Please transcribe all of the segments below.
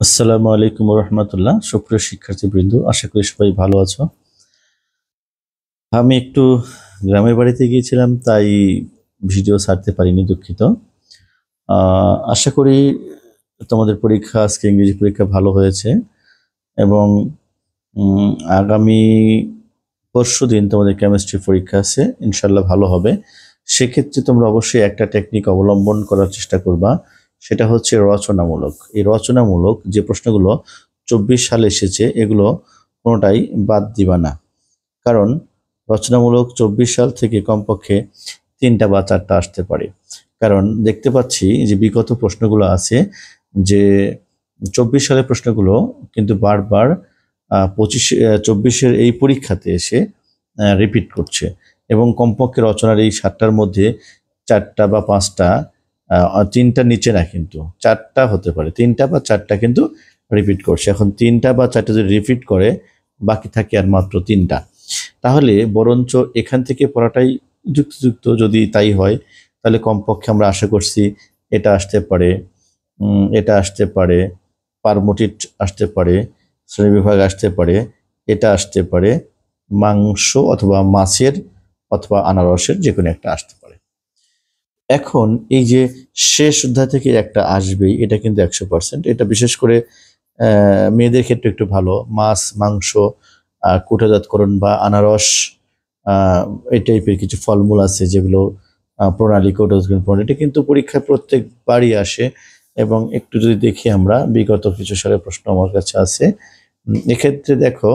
আসসালামু আলাইকুম রহমতুল্লাহ। সুপ্রিয় শিক্ষার্থীবৃন্দ, আশা করি সবাই ভালো আছো। আমি একটু গ্রামের বাড়িতে গিয়েছিলাম, তাই ভিডিও ছাড়তে পারিনি, দুঃখিত। আশা করি তোমাদের পরীক্ষা, আজকে ইংরেজি পরীক্ষা ভালো হয়েছে এবং আগামী পরশুদিন তোমাদের কেমিস্ট্রি পরীক্ষা আছে, ইনশাল্লাহ ভালো হবে। সেক্ষেত্রে তোমরা অবশ্যই একটা টেকনিক অবলম্বন করার চেষ্টা করবা, সেটা হচ্ছে রচনামূলক। এই রচনামূলক যে প্রশ্নগুলো 24 সালে এসেছে, এগুলো কোনোটাই বাদ দিবা না। কারণ রচনামূলক 24 সাল থেকে কমপক্ষে 3টা বা 4টা আসতে পারে। কারণ দেখতে পাচ্ছি যে বিগত প্রশ্নগুলো আছে, যে 24 সালের প্রশ্নগুলো কিন্তু বারবার 24-এর এই পরীক্ষাতে এসে রিপিট করছে, এবং কমপক্ষে রচনার এই 7টার মধ্যে 4টা বা 5টা, 3টার নিচে না, কিন্তু 4টা হতে পারে, 3টা বা 4টা কিন্তু রিপিট করছে। এখন 3টা বা 4টা যদি রিপিট করে, বাকি থাকে আর মাত্র 3টা। তাহলে বরঞ্চ এখান থেকে পড়াটাই যুক্তিযুক্ত। যদি তাই হয়, তাহলে কমপক্ষে আমরা আশা করছি এটা আসতে পারে, এটা আসতে পারে, পারমোটিট আসতে পারে, শ্রেণীবিভাগ আসতে পারে, এটা আসতে পারে, মাংস অথবা মাছের অথবা আনারসের যে কোনো একটা আসতে পারে। এখন এই যে শেষ অধ্যায় থেকে একটা আসবেই, এটা কিন্তু 100%। এটা বিশেষ করে মেয়েদের ক্ষেত্রে একটু ভালো। মাছ, মাংস, কুটাজাতকরণ বা আনারস, এই টাইপের কিছু ফলমূল আছে যেগুলো প্রণালী, কুটাজাতকরণ প্রণালী, এটা কিন্তু পরীক্ষায় প্রত্যেকবারই আসে। এবং একটু যদি দেখি আমরা, বিগত কিছু সালের প্রশ্ন আমার কাছে আছে। এক্ষেত্রে দেখো,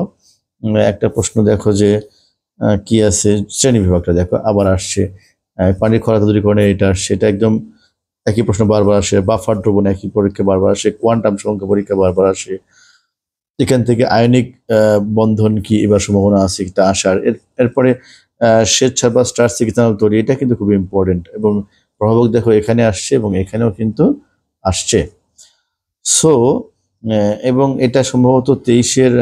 একটা প্রশ্ন দেখো যে কি আছে, শ্রেণী বিভাগটা দেখো আবার আসছে। পানির খরা দূরীকরণে এটা আসছে, এটা একদম একই প্রশ্ন বারবার আসে। বাফার দ্রবণ একই পরীক্ষা বারবার আসে। কোয়ান্টাম সংখ্যা পরীক্ষা বারবার আসে। এখান থেকে আয়নিক বন্ধন কি এবার সম্ভাবনা আছে এটা আসার। এরপরে স্বেচ্ছা বা স্টার সিগন্যাল তৈরি, এটা কিন্তু খুব ইম্পর্টেন্ট, এবং প্রভাবক দেখো এখানে আসছে এবং এখানেও কিন্তু আসছে। সো এবং এটা সম্ভবত 23-এর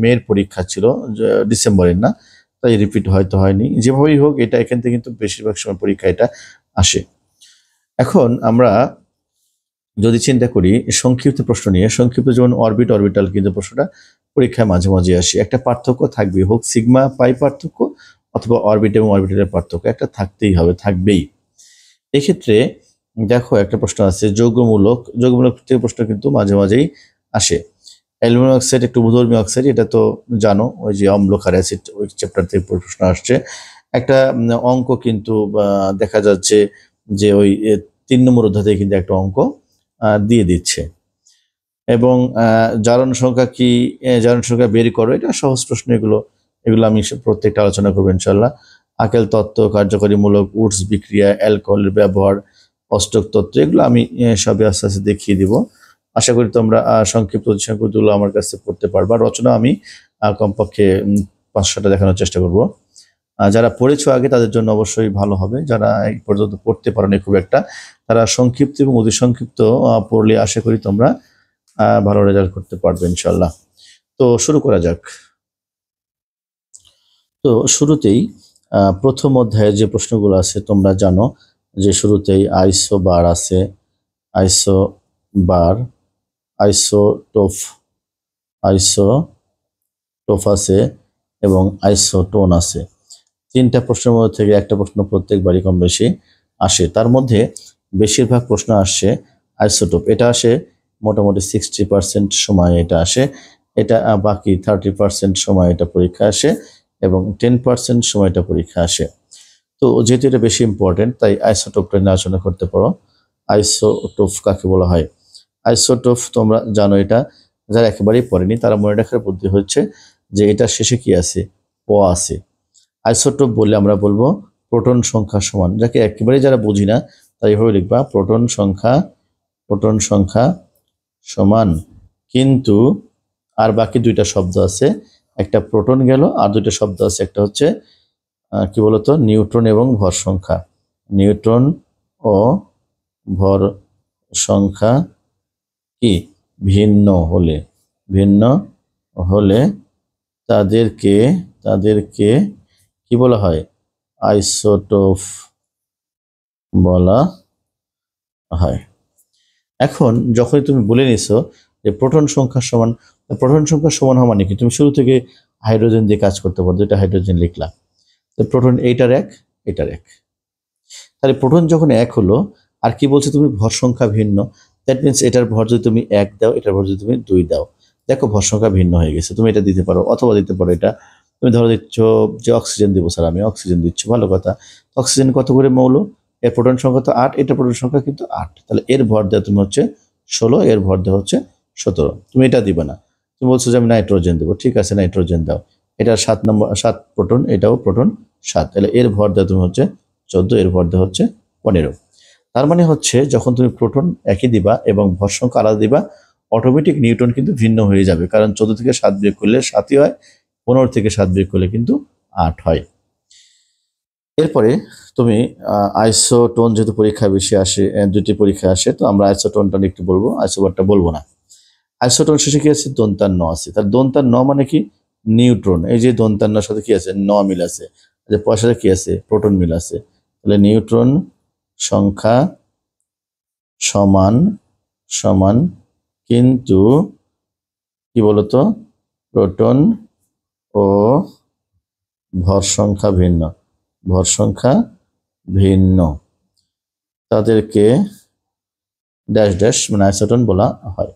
মের পরীক্ষা ছিল, ডিসেম্বরের না, তাই রিপিট হয়তো হয়নি। যেভাবেই হোক, এটা এখান থেকে কিন্তু বেশিরভাগ সময় পরীক্ষা এটা আসে। এখন আমরা যদি চিন্তা করি সংক্ষিপ্ত প্রশ্ন নিয়ে, সংক্ষিপ্ত যেমন অরবিট, অরবিটাল, কিন্তু প্রশ্নটা পরীক্ষায় মাঝে মাঝে আসে। একটা পার্থক্য থাকবে, হোক সিগমা পাই পার্থক্য অথবা অরবিট এবং অরবিটালের পার্থক্য, একটা থাকতেই হবে, থাকবেই। এক্ষেত্রে দেখো একটা প্রশ্ন আছে যৌগমূলক। যৌগমূলক থেকে প্রশ্ন কিন্তু মাঝে মাঝেই আসে। অ্যালুমিনিয়াম অক্সাইড একটু ভূধর্মী অক্সাইড, এটা তো জানো, ওই যে অম্ল ক্ষার অ্যাসিড, ওই চ্যাপ্টার থেকে প্রশ্ন আসছে। একটা অঙ্ক কিন্তু দেখা যাচ্ছে যে ওই 3 নম্বর অধ্যায় থেকে কিন্তু একটা অঙ্ক দিয়ে দিচ্ছে। এবং জারণ সংখ্যা কি, জারণ সংখ্যা বের করো, এটা সহজ প্রশ্ন। এগুলো আমি প্রত্যেকটা আলোচনা করবো ইনশাল্লাহ। আকেল তত্ত্ব, কার্যকরীমূলক, উডস বিক্রিয়া, অ্যালকোহলের ব্যবহার, অষ্টক তত্ত্ব, এগুলো আমি সবই আস্তে আস্তে দেখিয়ে দিব। আশা করি তোমরা সংক্ষিপ্ত অধিসংখ্যগুলো আমার কাছে পড়তে পারবা। রচনা আমি কমপক্ষে 5-6টা দেখানোর চেষ্টা করব। যারা পড়েছো আগে তাদের জন্য অবশ্যই ভালো হবে। যারা এই পর্যন্ত পড়তে পারোনি খুব একটা, তারা সংক্ষিপ্ত এবং অতি সংক্ষিপ্ত পড়লে আশা করি তোমরা ভালো রেজাল্ট করতে পারবে ইনশাল্লাহ। তো শুরু করা যাক। তো শুরুতেই প্রথম অধ্যায়ের যে প্রশ্নগুলো আছে, তোমরা জানো যে শুরুতেই আইসো বার আছে, আইসো বার, আইসোটোপ, আইসোটোপ আছে এবং আইসোটোন আছে। 3টা প্রশ্নের মধ্যে থেকে একটা প্রশ্ন প্রত্যেকবারই কম বেশি আসে। তার মধ্যে বেশিরভাগ প্রশ্ন আসছে আইসোটোপ। এটা আসে মোটামুটি 60% সময় এটা আসে। এটা বাকি 30% সময় এটা পরীক্ষা আসে এবং 10% সময় এটা পরীক্ষা আসে। তো যেহেতু এটা বেশি ইম্পর্টেন্ট, তাই আইসোটোপটা নিয়ে আলোচনা করতে পারো। আইসোটোপ কাকে বলা হয়? আইসোটোপ তোমরা জানো, এটা যারা একেবারেই পড়েনি তারা মনে রাখার বুদ্ধি হচ্ছে যে এটা শেষে কি আছে, প আছে। আইসোটোপ বললে আমরা বলবো প্রোটন সংখ্যা সমান, যাকে একেবারে যারা বুঝি না তাই এভাবে লিখবা, প্রোটন সংখ্যা সমান। কিন্তু আর বাকি 2টা শব্দ আছে, একটা প্রোটন গেল, আর 2টা শব্দ আছে, একটা হচ্ছে কি বলতো, নিউট্রন এবং ভর সংখ্যা। নিউট্রন ও ভর সংখ্যা কি ভিন্ন হলে তাদেরকে কি বলা হয়? আইসোটোপ বলা হয়। এখন যখনই তুমি বলে নিছো যে প্রোটন সংখ্যা সমান, প্রোটন সংখ্যা সমান হওয়া মানে কি, তুমি শুরু থেকে হাইড্রোজেন দিয়ে কাজ করতে পারো, দুইটা হাইড্রোজেন লিখলা, তো প্রোটন এইটার এক এটার এক, তাহলে প্রোটন যখন এক হলো, আর কি বলছে তুমি ভর সংখ্যা ভিন্ন, দ্যাট মিনস এটার ভর যদি তুমি এক দাও, এটার ভর যদি তুমি দুই দাও, দেখো ভর সংখ্যা ভিন্ন হয়ে গেছে, তুমি এটা দিতে পারো অথবা দিতে পারো এটা, তুমি ধরো দিচ্ছ যে অক্সিজেন দিব স্যার, আমি অক্সিজেন দিচ্ছ, ভালো কথা, অক্সিজেন কত করে মৌল, এর প্রোটন সংখ্যা তো 8, এটা প্রোটন সংখ্যা কিন্তু 8, তাহলে এর ভর দেওয়া তুমি হচ্ছে 16, এর ভর দেওয়া হচ্ছে 17, তুমি এটা দিবে না, তুমি বলছো যে আমি নাইট্রোজেন দেবো, ঠিক আছে নাইট্রোজেন দাও, এটা 7 নম্বর 7 প্রোটন, এটাও প্রোটন 7, তাহলে এর ভর দেওয়া তুমি হচ্ছে 14, এর ভর দেওয়া হচ্ছে 15। তার মানে হচ্ছে যখন তুমি প্রোটন একই দিবা এবং ভর সংখ্যা আলাদা দিবা, অটোমেটিক নিউটন কিন্তু ভিন্ন হয়ে যাবে, কারণ 14 থেকে 7 বিয়োগ করলে 7ই হয়, 15 থেকে 7 বিয়োগ করলে কিন্তু 8 হয়। এরপরে তুমি আইসোটোন, যেহেতু পরীক্ষা বেশি আসে, দুটি পরীক্ষা আসে, তো আমরা আইসোটোনটা একটু বলবো, আইসোবারটা বলবো না। আইসোটোন শেষে কি আছে, দন্তার ন আছে, তার দন্তার ন মানে কি, নিউট্রন, এই যে দন্তার নর সাথে কি আছে, ন মিল আছে, যে পয়সাতে কি আছে, প্রোটন মিল আছে, তাহলে নিউট্রন সংখ্যা সমান সমান, কিন্তু কি বলতো, প্রোটন ও ভর সংখ্যা ভিন্ন, ভর সংখ্যা ভিন্ন, তাদেরকে ড্যাশ ড্যাশ মানে আইসোটোন বলা হয়।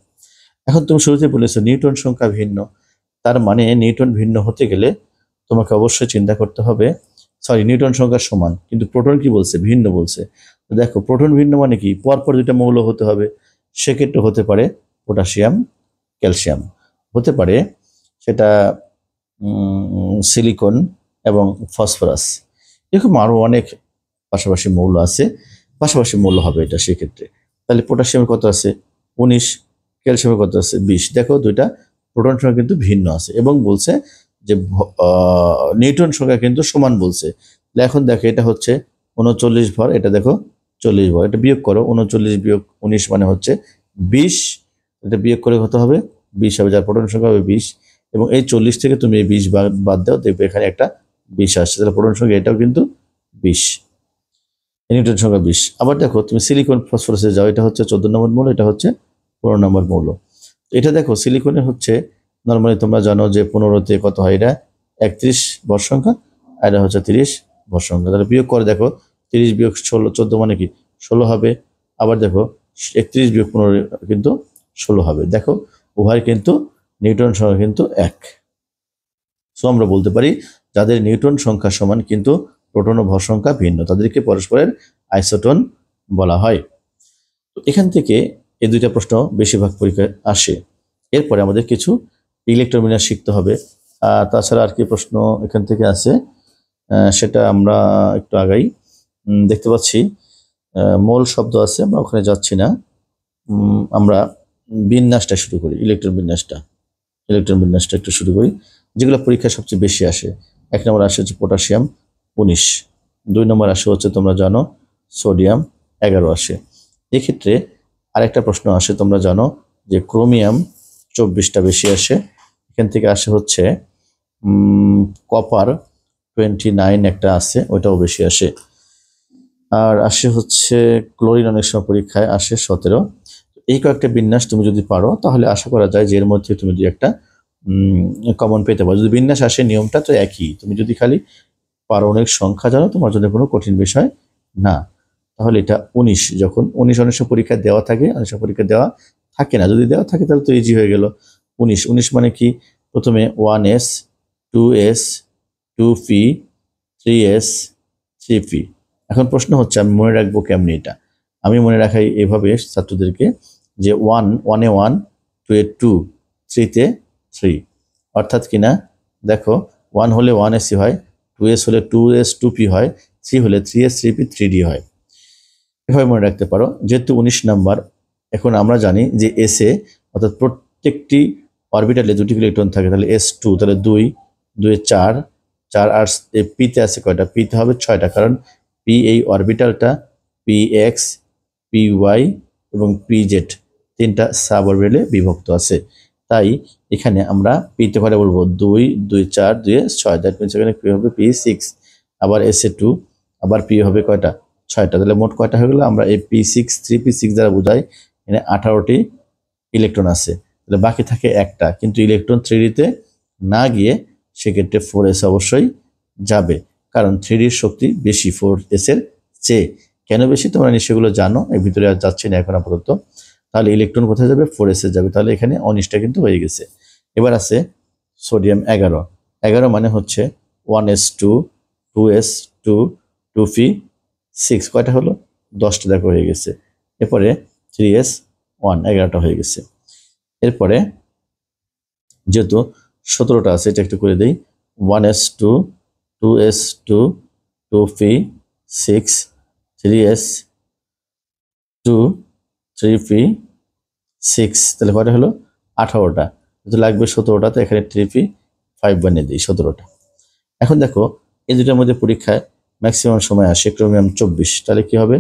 এখন তুমি শুরুতে বলেছো নিউটন সংখ্যা ভিন্ন, তার মানে নিউটন ভিন্ন হতে গেলে তোমাকে অবশ্যই চিন্তা করতে হবে, সরি নিউটন সংখ্যা সমান, কিন্তু প্রোটন কি বলছে, ভিন্ন বলছে, দেখো প্রোটন ভিন্ন মানে কি, পরপর দুটা মৌল হতে হবে, সেক্ষেত্রে হতে পারে পটাশিয়াম ক্যালসিয়াম, হতে পারে সেটা সিলিকন এবং ফসফরাস, এরকম আরও অনেক পাশাপাশি মৌল আছে, পাশাপাশি মৌল হবে এটা সেক্ষেত্রে, তাহলে পটাশিয়ামের কত আছে 19, ক্যালসিয়ামের কত আছে 20, দেখো দুইটা প্রোটন সংখ্যা কিন্তু ভিন্ন আছে এবং বলছে যে নিউটন সংখ্যা কিন্তু সমান বলছে, এখন দেখো এটা হচ্ছে 39 ভর, এটা দেখো 40 ভর, এটা বিয়োগ করো, 39 বিয়োগ 19 মানে হচ্ছে 20, এটা বিয়োগ করে কত হবে 20 হবে, যার প্রোটন সংখ্যা হবে 20, এবং এই 40 থেকে তুমি এই 20 বাদ দাও, দেখবে এখানে একটা 20 আসছে, তাহলে প্রোটন সংখ্যা এটাও কিন্তু 20, নিউটন সংখ্যা 20। আবার দেখো তুমি সিলিকন ফসফরাসে যাও, এটা হচ্ছে 14 নম্বর মৌল, এটা হচ্ছে 15 নম্বর মৌল, এটা দেখো সিলিকনের হচ্ছে নর্মালি তোমরা জানো যে 15তে কত হয়, এটা 31 ভর সংখ্যা, আর এটা হচ্ছে 30 ভর সংখ্যা, তাহলে বিয়োগ করে দেখো 30 বিয়োগ 14 মানে কি 16 হবে, আবার দেখো 31 বিয়োগ 15 কিন্তু 16 হবে, দেখো উভয় কিন্তু নিউটন সংখ্যা কিন্তু এক, সো আমরা বলতে পারি যাদের নিউটন সংখ্যা সমান কিন্তু প্রোটন ও ভর সংখ্যা ভিন্ন, তাদেরকে পরস্পরের আইসোটোন বলা হয়। তো এখান থেকে এই দুইটা প্রশ্ন বেশিরভাগ পরীক্ষায় আসে। এরপরে আমাদের কিছু ইলেকট্রন বিন্যাস শিখতে হবে, তাছাড়া আর কি প্রশ্ন এখান থেকে আছে সেটা আমরা একটু আগাই, দেখতে পাচ্ছি মোল শব্দ আছে, আমরা ওখানে যাচ্ছি না, আমরা বিন্যাসটা শুরু করি, ইলেকট্রন বিন্যাসটা একটু শুরু করি, যেগুলো পরীক্ষায় সবচেয়ে বেশি আসে। 1 নম্বর আসে হচ্ছে পটাশিয়াম 19, 2 নম্বর আসে হচ্ছে তোমরা জানো সোডিয়াম 11 আসে, এক্ষেত্রে আরেকটা প্রশ্ন আসে তোমরা জানো যে ক্রোমিয়াম 24টা বেশি আসে, এখান থেকে আসে হচ্ছে কপার 29 একটা আছে, ওইটাও বেশি আসে, আর আসে হচ্ছে ক্লোরিন অনেক সময় পরীক্ষায় আসে 17। এই কয়েকটা বিন্যাস তুমি যদি পারো তাহলে আশা করা যায় যে এর মধ্যে তুমি যদি একটা কমন পেতে পারো, যদি বিন্যাস আসে নিয়মটা তো একই, তুমি যদি খালি পারমাণবিক সংখ্যা জানো তোমার জন্য কোনো কঠিন বিষয় না। তাহলে এটা 19, যখন 19 অনেক সময় পরীক্ষা দেওয়া থাকে, অনেক সময় পরীক্ষা দেওয়া থাকে না, যদি দেওয়া থাকে তাহলে তো ইজি হয়ে গেল। 19 মানে কি, প্রথমে 1s 2s 2p 3s 3p, এখন প্রশ্ন হচ্ছে আমি মনে রাখবো কেমনি, এটা আমি মনে রাখাই এভাবে ছাত্রদেরকে যে 1 এ 1, 2 এ 2, 3 তে 3, অর্থাৎ কিনা দেখো 1 হলে 1s হয়, 2s হলে 2s 2p হয়, 3 হলে 3s 3p 3d হয়, এভাবে মনে রাখতে পারো। যেহেতু 19 নাম্বার, এখন আমরা জানি যে এসে অর্থাৎ প্রত্যেকটি অরবিটালে দুটি ইলেকট্রন থাকে, তাহলে s2, তাহলে 2 2 4 4, আর পিতে আছে কয়টা, পিতে হবে 6টা, কারণ পি এই অরবিটালটা px py এবং pz 3টা সাব অরবিটালে বিভক্ত আছে, তাই এখানে আমরা পিতে করে বলবো 2 2 4 2 6, দ্যাট মিনস এখানে পি হবে p6, আবার sa2, আবার পি হবে কয়টা 6টা, তাহলে মোট কয়টা হয়ে গেল, আমরা এই p6 3p6 দ্বারা বোঝাই এখানে 18টি ইলেকট্রন আছে, তাহলে বাকি থাকে একটা, কিন্তু ইলেকট্রন 3D-তে না গিয়ে সেক্ষেত্রে 4s অবশ্যই যাবে, কারণ 3Dর শক্তি বেশি 4s এর চেয়ে। কেন বেশি তোমরা নিশ্চয়ই জানো, এর ভিতরে আর যাচ্ছি না এখন আপাতত। তাহলে ইলেকট্রন কোথায় যাবে? 4s এ যাবে। তাহলে এখানে 19টা কিন্তু হয়ে গেছে। এবার আছে সোডিয়াম 11। 11 মানে হচ্ছে 1s2 2s2 2p6, কয়টা হলো? 10টা দেখো হয়ে গেছে। এরপরে 3s1, 11টা হয়ে গেছে। এরপরে যেহেতু 17টা আছে, এটা একটু করে দেই। 1s2 2s2 2p6 3s2 3p6, তাহলে কয়টা হলো? 18টা। যেহেতু লাগবে 17টা, তো এখানে 3p5 বানিয়ে দিই 17টা। এখন দেখো এই দুটার মধ্যে পরীক্ষায় ম্যাক্সিমাম সময় আসে ক্রোমিয়াম 24। তাহলে কি হবে?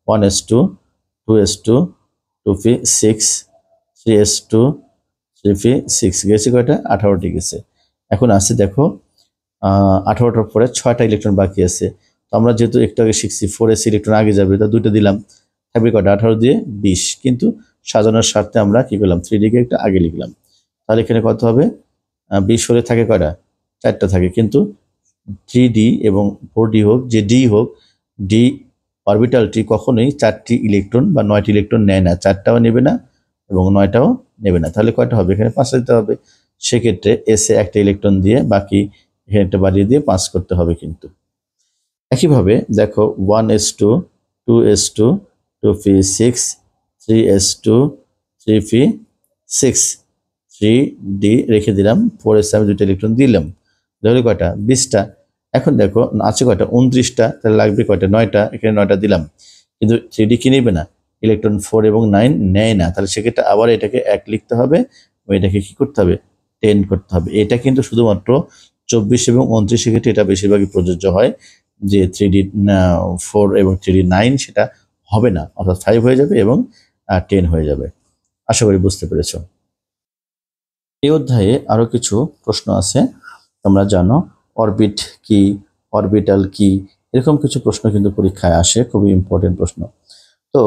1s2 2s2 2p6 3s2 3p6 গেছে কয়টা? 18টি গেছে। এখন আছে দেখো 18টার পরে 6টা ইলেকট্রন বাকি আছে। তো আমরা যেহেতু একটু আগে শিখছি 4s ইলেকট্রন আগে যাবে, তা দুটো দিলাম, থাকবে কয়টা? 18 দিয়ে 20। কিন্তু সাজানোর স্বার্থে আমরা কি করলাম? 3D কে একটু আগে লিখলাম। তাহলে এখানে কত হবে? 20 হলে থাকে কয়টা? 4টা থাকে। কিন্তু 3D এবং 4D হোক, যে ডি হোক, ডি অরবিটালটি কখনোই 4টি ইলেকট্রন বা 9টি ইলেকট্রন নেয় না, 4টাও নেবে না এবং 9টাও নেবে না। তাহলে কয়টা হবে? এখানে 5টা দিতে হবে। সেক্ষেত্রে এসে একটা ইলেকট্রন দিয়ে বাকি এখানে একটা বাড়িয়ে দিয়ে 5 করতে হবে। কিন্তু একইভাবে দেখো 1s2 2s2 2p6 3s2 3p6 3d রেখে দিলাম, 4s আমি দুটো ইলেকট্রন দিলাম, তাহলে কয়টা? 20টা। এখন দেখো আছে কয়টা? 29টা। তাহলে লাগবে কয়টা? 9টা। এখানে 9টা দিলাম, কিন্তু 3D কি নেবে না? ইলেকট্রন 4 এবং 9 নেয় না। তাহলে সেক্ষেত্রে আবার এটাকে 1 লিখতে হবে, এটাকে কি করতে হবে? 10 করতে হবে। এটা কিন্তু শুধুমাত্র 24 এবং 29 ক্ষেত্রে এটা বেশিরভাগই প্রযোজ্য হয়, যে 3D 4 এবং 3D 9 সেটা হবে না, অর্থাৎ 5 হয়ে যাবে এবং 10 হয়ে যাবে। আশা করি বুঝতে পেরেছো। এই অধ্যায়ে আরো কিছু প্রশ্ন আছে, তোমরা জানো অরবিট কি, অরবিটাল কি, এরকম কিছু প্রশ্ন কিন্তু পরীক্ষায় আসে, খুবই ইম্পর্টেন্ট প্রশ্ন। তো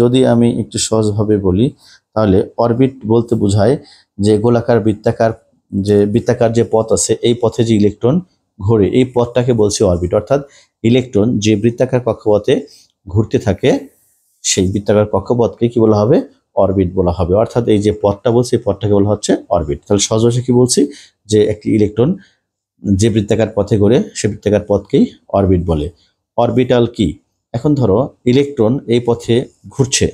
যদি আমি একটু সহজভাবে বলি, তাহলে অরবিট বলতে বোঝায় যে গোলাকার বৃত্তাকার যে পথ আছে, এই পথে যে ইলেকট্রন ঘোরে, এই পথটাকে বলছি অরবিট। অর্থাৎ ইলেকট্রন যে বৃত্তাকার কক্ষপথে ঘুরতে থাকে, সেই বৃত্তাকার কক্ষপথকে কি বলা হবে? অরবিট বলা হবে। অর্থাৎ এই যে পথটা বলছি, এই পথটাকে বলা হচ্ছে অরবিট। তাহলে সহজ ভাষায় কি বলছি? যে একটি ইলেকট্রন যে বৃত্তাকার পথে ঘোরে, সে বৃত্তাকার পথকেই অরবিট বলে। অরবিটাল কি? এখন ধরো ইলেকট্রন এই পথে ঘুরছে,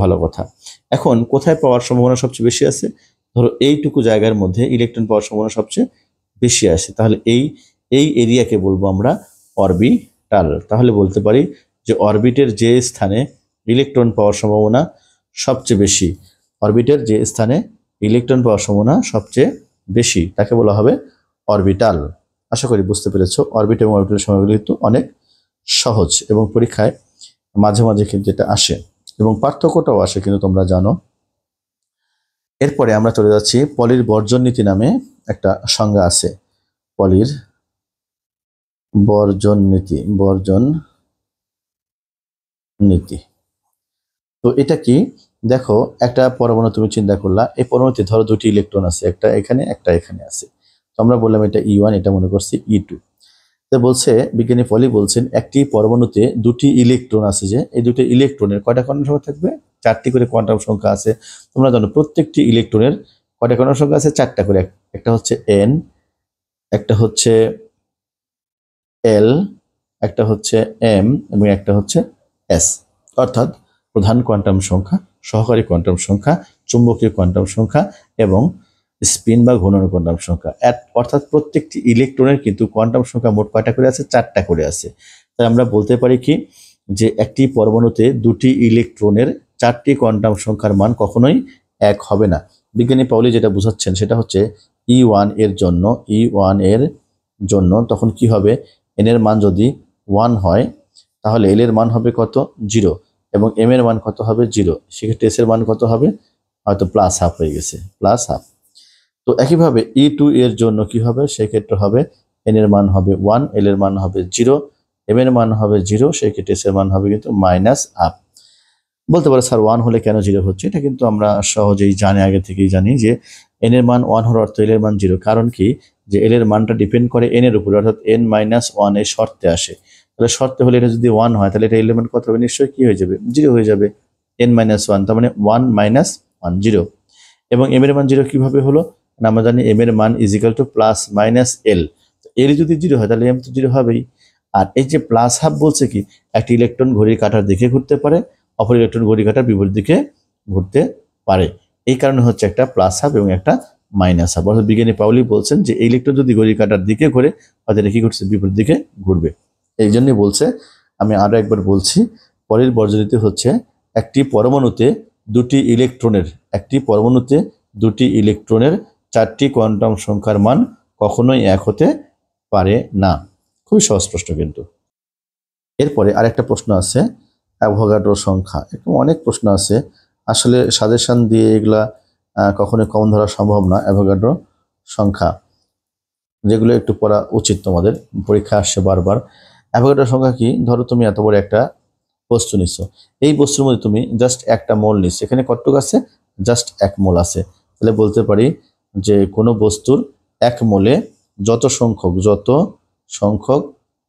ভালো কথা। এখন কোথায় পাওয়ার সম্ভাবনা সবচেয়ে বেশি আছে? ধরো এইটুকু জায়গার মধ্যে ইলেকট্রন পাওয়ার সম্ভাবনা সবচেয়ে বেশি আছে। তাহলে এই এরিয়াকে বলবো আমরা অরবিটাল। তাহলে বলতে পারি যে অরবিটের যে স্থানে ইলেকট্রন পাওয়ার সম্ভাবনা সবচেয়ে বেশি, অরবিটের যে স্থানে ইলেকট্রন পাওয়ার সম্ভাবনা সবচেয়ে বেশি, তাকে বলা হবে অরবিটাল। আশা করি বুঝতে পেরেছো। অরবিট এবং অরবিটালের সময়গুলো কিন্তু অনেক সহজ এবং পরীক্ষায় মাঝে মাঝে কিন্তু এটা আসে এবং পার্থক্যটাও আসে, কিন্তু তোমরা জানো। এরপরে আমরা চলে যাচ্ছি পলির বর্জন নীতি নামে একটা সংজ্ঞা আছে। পলির বর্জন নীতি। তো এটা কি? দেখো একটা পরমাণু তুমি চিন্তা করলা, এই পরমাণুতে ধরো দুটি ইলেকট্রন আছে, একটা এখানে একটা এখানে আছে। তো আমরা বললাম এটা E1, এটা মনে করছি E2। তো বলছে বিজ্ঞানী পলি বলছেন একটি পরমাণুতে দুটি ইলেকট্রন আছে, যে এই দুটি ইলেকট্রনের কয়টা কোয়ান্টাম সংখ্যা থাকবে? 4টি করে কোয়ান্টাম সংখ্যা আছে। তোমরা জানো প্রত্যেকটি ইলেকট্রনের কয়টা কোয়ান্টাম সংখ্যা আছে? 4টা করে। একটা হচ্ছে N, একটা হচ্ছে L, একটা হচ্ছে M এবং একটা হচ্ছে S। অর্থাৎ প্রধান কোয়ান্টাম সংখ্যা, সহকারী কোয়ান্টাম সংখ্যা, চুম্বকীয় কোয়ান্টাম সংখ্যা এবং স্পিন বা ঘূর্ণন কোয়ান্টাম সংখ্যা। অর্থাৎ প্রত্যেকটি ইলেকট্রনের কিন্তু কোয়ান্টাম সংখ্যা মোট কয়টা করে আছে? 4টা করে আছে। তাই আমরা বলতে পারি কি, যে একটি পরমাণুতে দুটি ইলেকট্রনের 4টি কোয়ান্টাম সংখ্যার মান কখনোই এক হবে না। বিজ্ঞানী পাউলি যেটা বোঝাচ্ছেন সেটা হচ্ছে E1 এর জন্য তখন কি হবে? n এর মান যদি 1 হয়, তাহলে l এর মান হবে কত? 0, এবং m এর মান কত হবে? 0। সেক্ষেত্রে s এর মান কত হবে? হয়তো +½ হয়ে গেছে, +½ তো একইভাবে E2 এর জন্য কি হবে? সেক্ষেত্রে হবে n এর মান হবে 1, l এর মান হবে 0, m এর মান হবে 0, সেক্ষেত্রে s এর মান হবে কিন্তু -½ বলতে পারে স্যার 1 হলে কেন 0 হচ্ছে? এটা কিন্তু আমরা সহজেই জানি, আগে থেকেই জানি যে n এর মান 1 হওয়ার অর্থ l এর মান 0। কারণ কি, যে l এর মানটা ডিপেন্ড করে n এর উপরে, অর্থাৎ n-1 এর শর্তে আসে। তাহলে শর্তে হলে এটা যদি 1 হয় তাহলে এটা l এর মান কত হবে? নিশ্চয়ই কি হয়ে যাবে? 0 হয়ে যাবে। n-1 তার মানে 1 - 1 0। এবং m এর মান 0 কিভাবে হলো? না, আমরা জানি m এর মান +- l। l যদি 0 হয় তাহলে m তো 0 হবেই। আর এই যে প্লাস হাফ বলছে কি, একটা ইলেকট্রন ঘড়ির কাঁটার দিকে ঘুরতে পারে, অপর ইলেকট্রন ঘড়ির কাঁটার বিপরীত দিকে ঘুরতে পারে। এই কারণে হচ্ছে একটা প্লাস হাফ এবং একটা মাইনাস হাফ। অর্থাৎ বিজ্ঞানী পাউলি বলছেন যে এই ইলেকট্রন যদি ঘড়ির কাঁটার দিকে ঘুরে, তাহলে এটা কি করছে? বিপরীত দিকে ঘুরবে। এই জন্যই বলছে, আমি আরো একবার বলছি, পরের বর্জনীতি হচ্ছে একটি পরমাণুতে দুটি ইলেকট্রনের 4টি কোয়ান্টাম সংখ্যার মান কখনোই এক হতে পারে না। খুবই সহজ প্রশ্ন কিন্তু। এরপরে আরেকটা প্রশ্ন আছে, অ্যাভোগাড্রো সংখ্যা। এরকম অনেক প্রশ্ন আছে, আসলে সাজেশন দিয়ে এগুলা কখনোই কমন ধরা সম্ভব না। অ্যাভোগাড্রো সংখ্যা যেগুলো একটু পড়া উচিত তোমাদের, পরীক্ষা আসছে বারবার। অ্যাভোগাড্রো সংখ্যা কি? ধরো তুমি এত বড় একটা বস্তু নিচ্ছ, এই বস্তুর মধ্যে তুমি জাস্ট একটা মোল নিচ্ছ, এখানে কতটুকু আছে? জাস্ট 1 মোল আছে। তাহলে বলতে পারি যে কোনো বস্তুর 1 মোলে যত সংখ্যক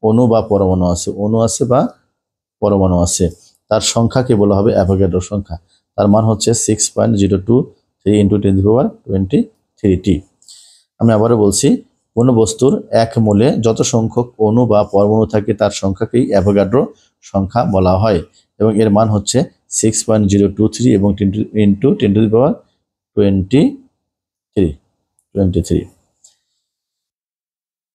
অণু বা পরমাণু আছে তার সংখ্যাকে বলা হবে অ্যাভোগাড্রো সংখ্যা। তার মান হচ্ছে 6.023 × 10⁻23t। আমি আবারও বলছি, কোনো বস্তুর 1 মোলে যত সংখ্যক অণু বা পরমাণু থাকে তার সংখ্যাকেই অ্যাভোগাড্রো সংখ্যা বলা হয়, এবং এর মান হচ্ছে 6.023 এবং 10⁻23।